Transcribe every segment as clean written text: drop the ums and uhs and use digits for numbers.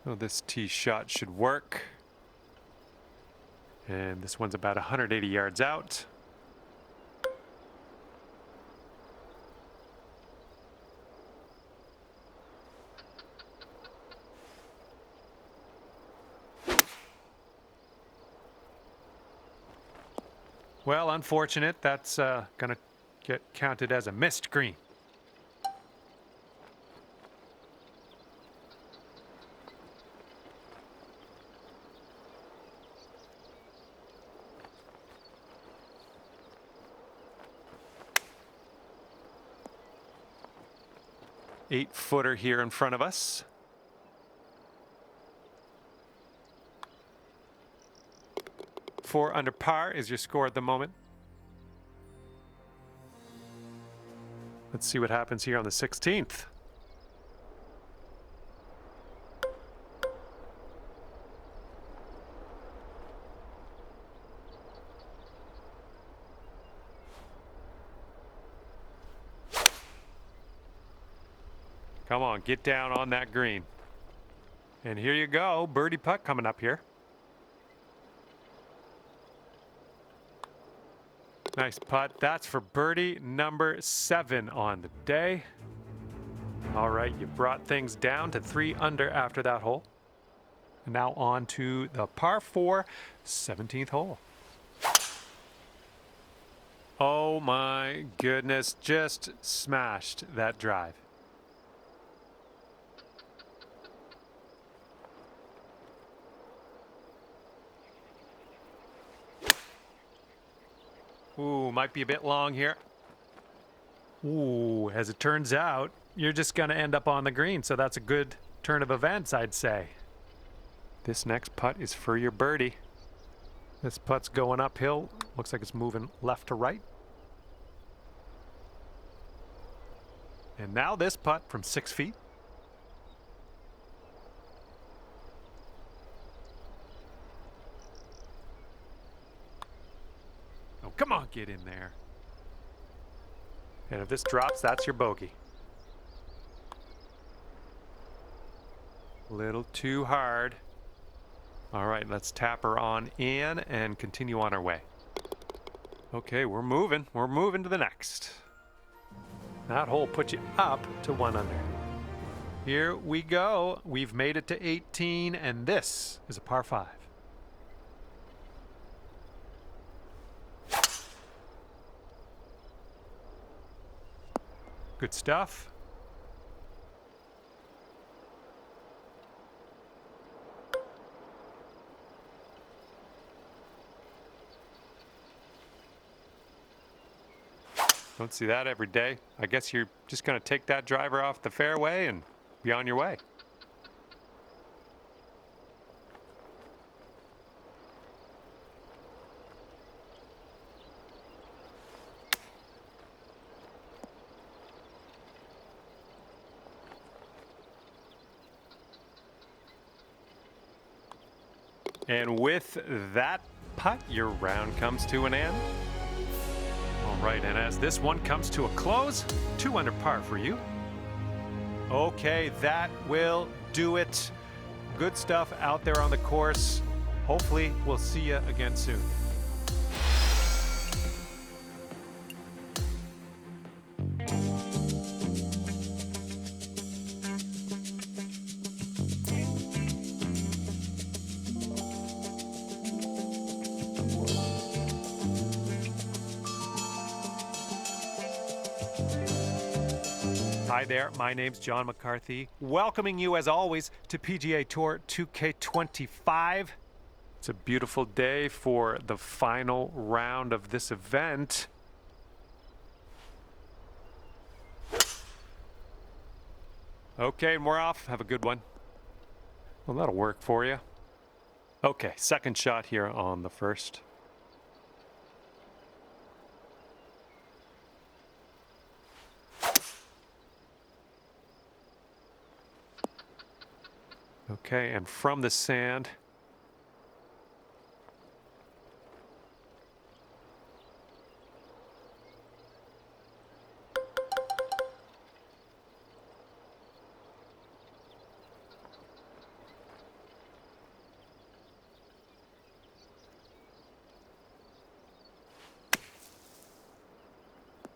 So this tee shot should work. And this one's about 180 yards out. Well, unfortunate. That's going to get counted as a missed green. Eight-footer here in front of us. Four under par is your score at the moment. Let's see what happens here on the 16th. Come on, get down on that green. And here you go, birdie putt coming up here. Nice putt. That's for birdie number 7 on the day. All right, you brought things down to 3 under after that hole. And now on to the par 4, 17th hole. Oh my goodness, just smashed that drive. Ooh, might be a bit long here. Ooh, as it turns out, you're just going to end up on the green, so that's a good turn of events, I'd say. This next putt is for your birdie. This putt's going uphill. Looks like it's moving left to right. And now this putt from 6 feet. Oh, come on, get in there. And if this drops, that's your bogey. A little too hard. All right, let's tap her on in and continue on our way. Okay, we're moving. We're moving to the next. That hole puts you up to 1 under. Here we go. We've made it to 18, and this is a par 5. Good stuff. Don't see that every day. I guess you're just going to take that driver off the fairway and be on your way. And with that putt, your round comes to an end. All right, and as this one comes to a close, 2 under par for you. Okay, that will do it. Good stuff out there on the course. Hopefully, we'll see you again soon. Hi there, my name's John McCarthy, welcoming you as always to PGA Tour 2K25. It's a beautiful day for the final round of this event. Okay, and we're off. Have a good one. Well, that'll work for you. Okay, second shot here on the first. Okay, and from the sand.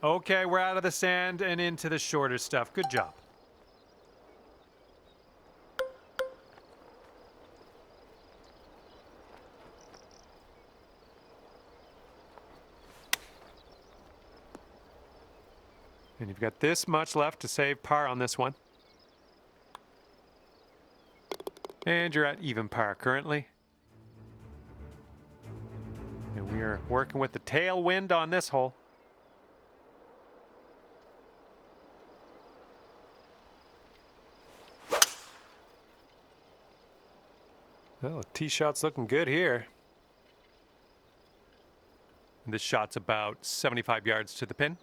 Okay, we're out of the sand and into the shorter stuff. Good job. And you've got this much left to save par on this one. And you're at even par currently. And we are working with the tailwind on this hole. Well, the tee shot's looking good here. And this shot's about 75 yards to the pin.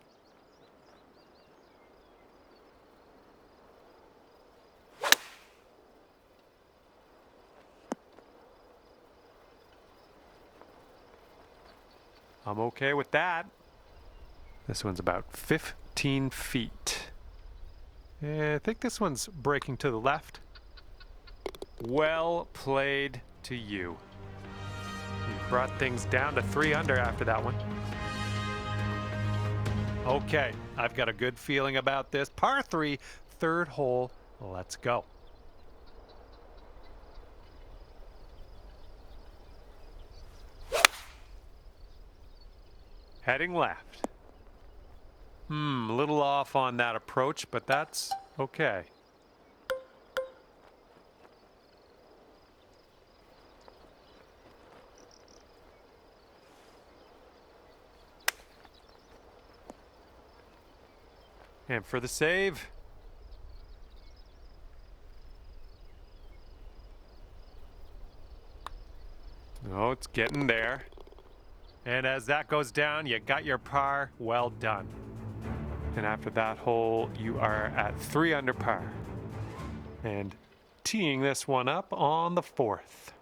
I'm okay with that. This one's about 15 feet. I think this one's breaking to the left. Well played to you. You brought things down to 3 under after that one. Okay, I've got a good feeling about this. Par 3, third hole. Let's go. Heading left. A little off on that approach, but that's okay. And for the save. Oh, it's getting there. And as that goes down, you got your par. Well done. And after that hole, you are at 3 under par. And teeing this one up on the 4th.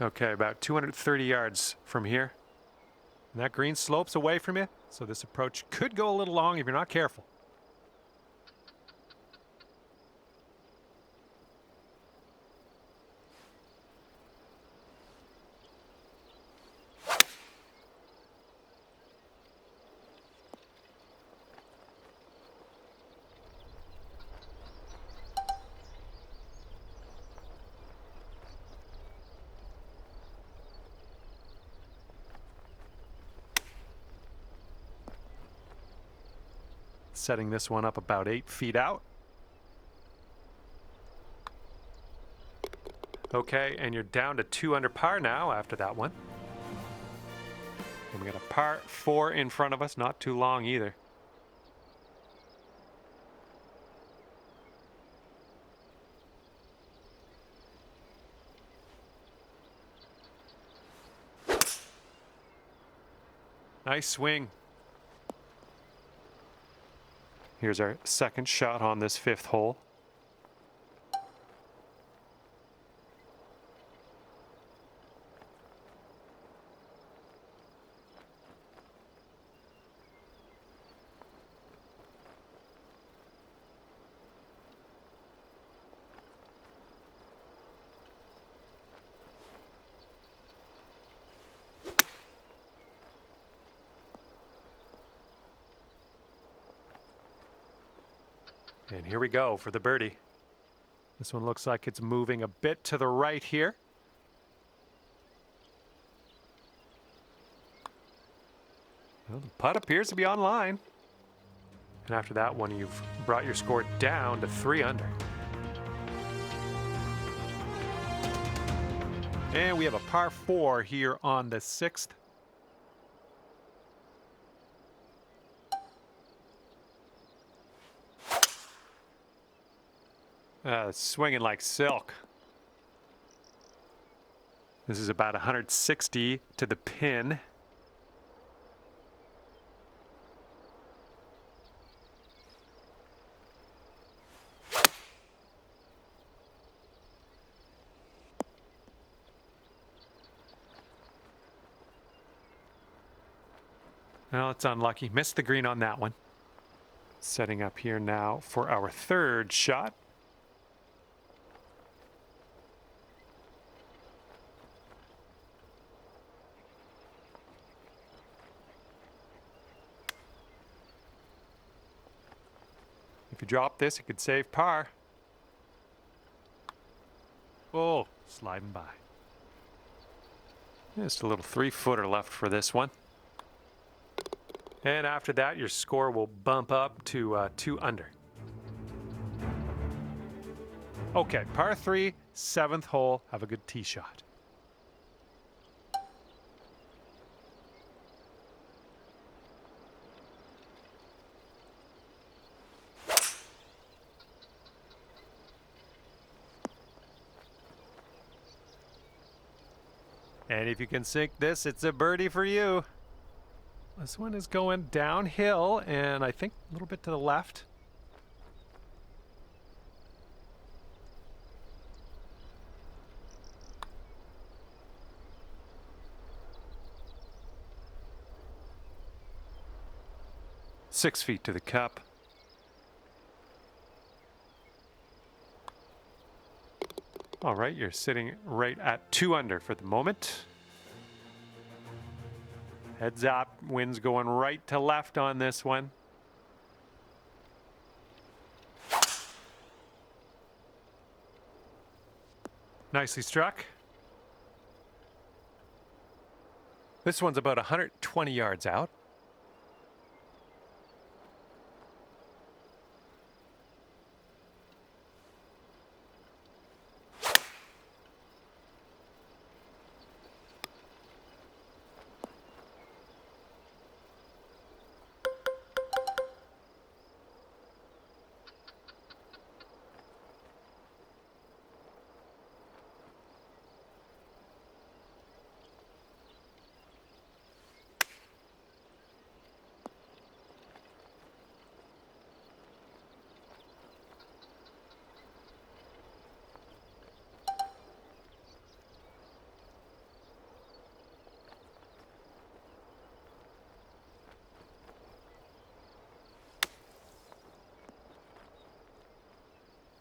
Okay, about 230 yards from here. And that green slopes away from you, so this approach could go a little long if you're not careful. Setting this one up about 8 feet out. Okay, and you're down to 2 under par now after that one. And we got a par 4 in front of us, not too long either. Nice swing. Here's our second shot on this 5th hole. And here we go for the birdie. This one looks like it's moving a bit to the right here. Well, the putt appears to be on line. And after that one, you've brought your score down to 3 under. And we have a par 4 here on the 6th. Swinging like silk. This is about 160 to the pin. Well, it's unlucky. Missed the green on that one. Setting up here now for our third shot. If you drop this, it could save par. Oh, sliding by. Just a little 3-footer left for this one. And after that, your score will bump up to 2 under. Okay, par 3, 7th hole. Have a good tee shot. And if you can sink this, it's a birdie for you. This one is going downhill and I think a little bit to the left. Six feet to the cup. All right, you're sitting right at 2 under for the moment. Heads up, wind's going right to left on this one. Nicely struck. This one's about 120 yards out.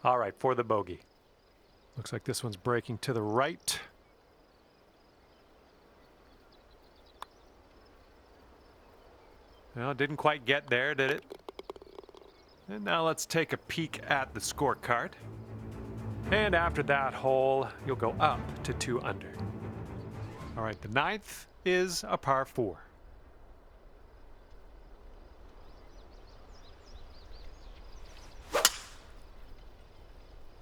All right, for the bogey. Looks like this one's breaking to the right. Well, didn't quite get there, did it? And now let's take a peek at the scorecard. And after that hole, you'll go up to 2 under. All right, the 9th is a par 4.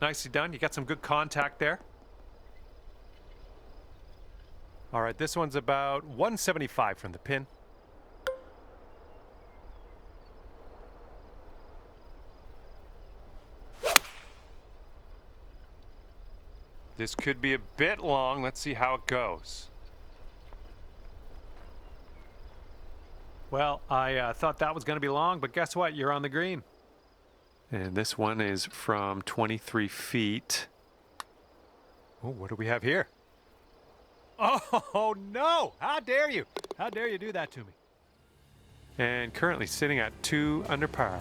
Nicely done. You got some good contact there. All right, this one's about 175 from the pin. This could be a bit long. Let's see how it goes. Well, I thought that was going to be long, but guess what? You're on the green. And this one is from 23 feet. Oh, what do we have here? Oh, no! How dare you? How dare you do that to me? And currently sitting at 2 under par.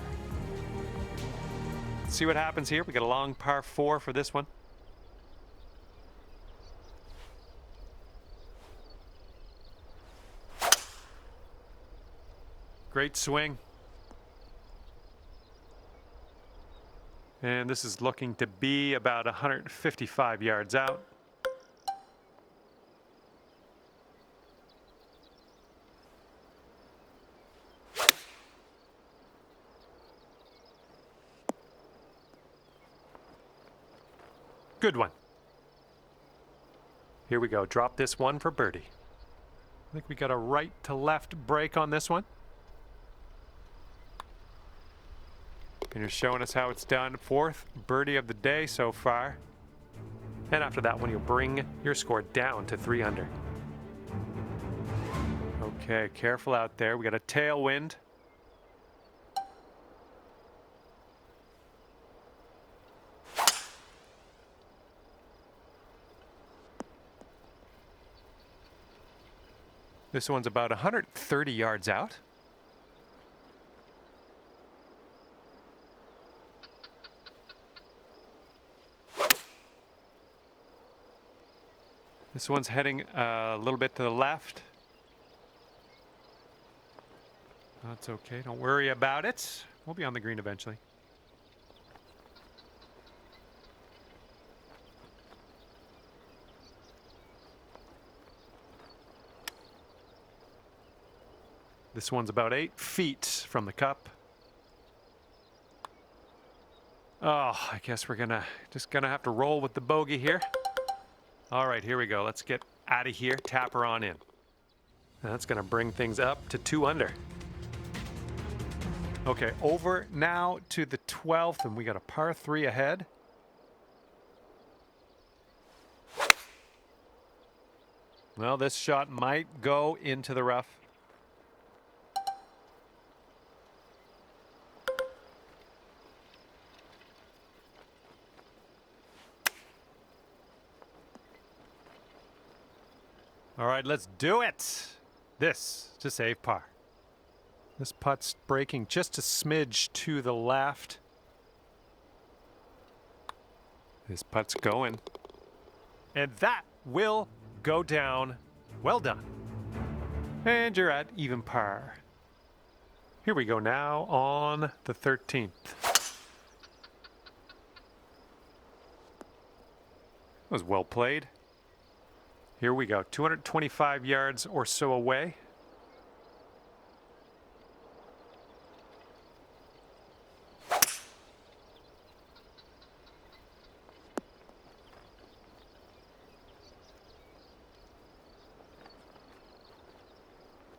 Let's see what happens here. We got a long par 4 for this one. Great swing. And this is looking to be about 155 yards out. Good one. Here we go. Drop this one for birdie. I think we got a right to left break on this one. And you're showing us how it's done. 4th birdie of the day so far. And after that one, you'll bring your score down to 3 under. Okay, careful out there. We got a tailwind. This one's about 130 yards out. This one's heading a little bit to the left. That's okay. Don't worry about it. We'll be on the green eventually. This one's about 8 feet from the cup. Oh, I guess we're just gonna have to roll with the bogey here. All right, here we go. Let's get out of here. Tap her on in. That's gonna bring things up to 2 under. Okay, over now to the 12th, and we got a par 3 ahead. Well, this shot might go into the rough. All right, let's do it. This to save par. This putt's breaking just a smidge to the left. This putt's going. And that will go down. Well done. And you're at even par. Here we go now on the 13th. That was well played. Here we go, 225 yards or so away.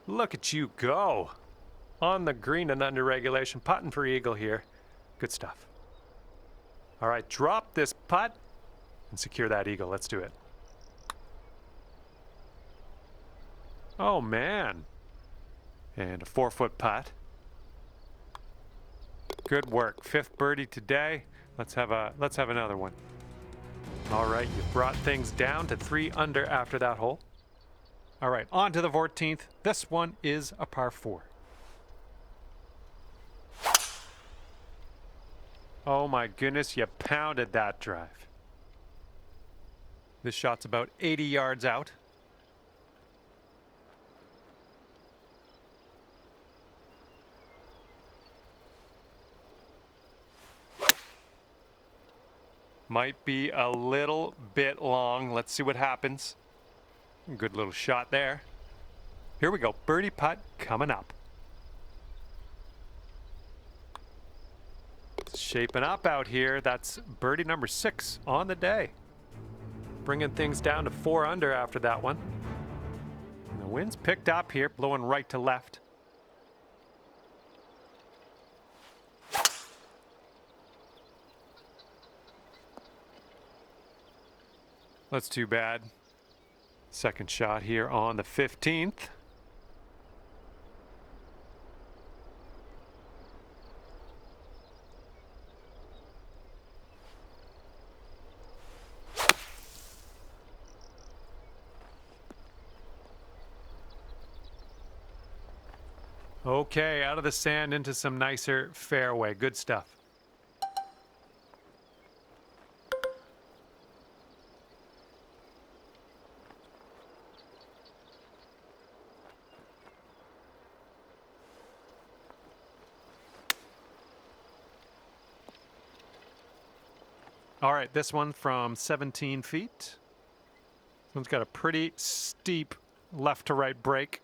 Look at you go. On the green and under regulation, putting for eagle here. Good stuff. All right, drop this putt and secure that eagle. Let's do it. Oh man. And a 4-foot putt. Good work. 5th birdie today. Let's have another one. All right, you brought things down to 3 under after that hole. All right, on to the 14th. This one is a par 4. Oh my goodness, you pounded that drive. This shot's about 80 yards out. Might be a little bit long. Let's see what happens. Good little shot there. Here we go. Birdie putt coming up. It's shaping up out here. That's birdie number 6 on the day. Bringing things down to 4 under after that one. And the wind's picked up here, blowing right to left. That's too bad. Second shot here on the 15th. Okay, out of the sand into some nicer fairway. Good stuff. All right, this one from 17 feet. This one's got a pretty steep left to right break.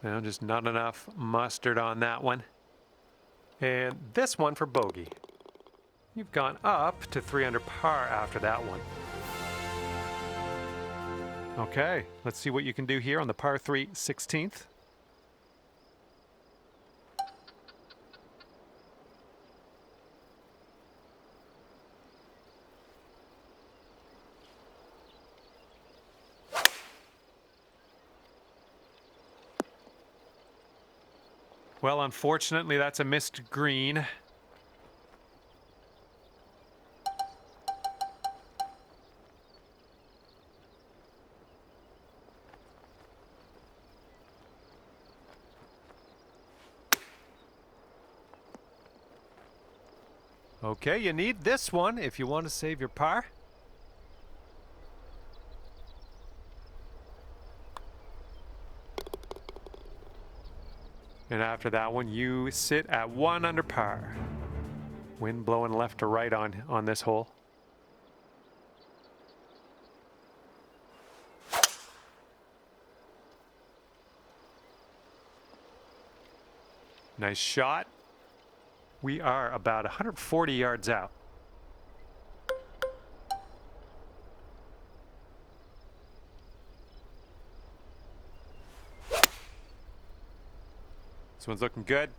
Now just not enough mustard on that one. And this one for bogey. You've gone up to 3 under par after that one. Okay, let's see what you can do here on the par 3 16th. Well, unfortunately, that's a missed green. Okay, you need this one if you want to save your par. And after that one, you sit at 1 under par. Wind blowing left to right on this hole. Nice shot. We are about 140 yards out. This one's looking good.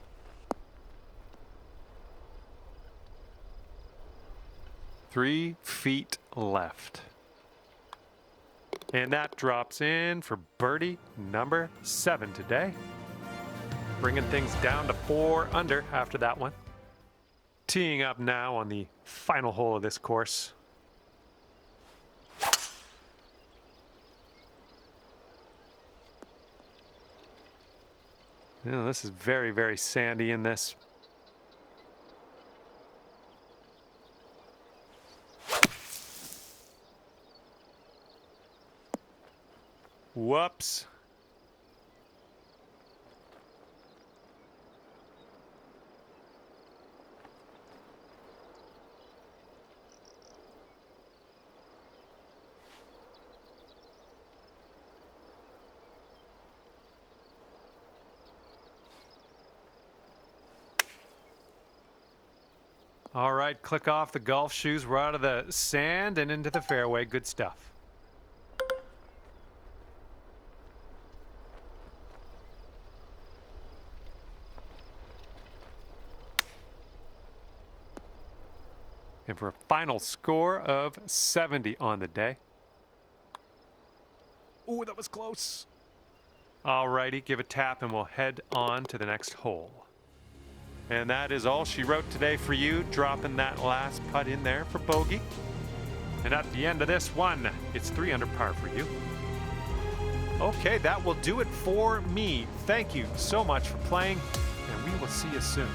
Three feet left. And that drops in for birdie number 7 today. Bringing things down to 4 under after that one. Teeing up now on the final hole of this course. You know, this is very, very sandy in this. Whoops. All right, click off the golf shoes. We're out of the sand and into the fairway. Good stuff. And for a final score of 70 on the day. Ooh, that was close. All righty, give a tap and we'll head on to the next hole. And that is all she wrote today for you, dropping that last putt in there for bogey. And at the end of this one, it's 3 under par for you. Okay, that will do it for me. Thank you so much for playing, and we will see you soon.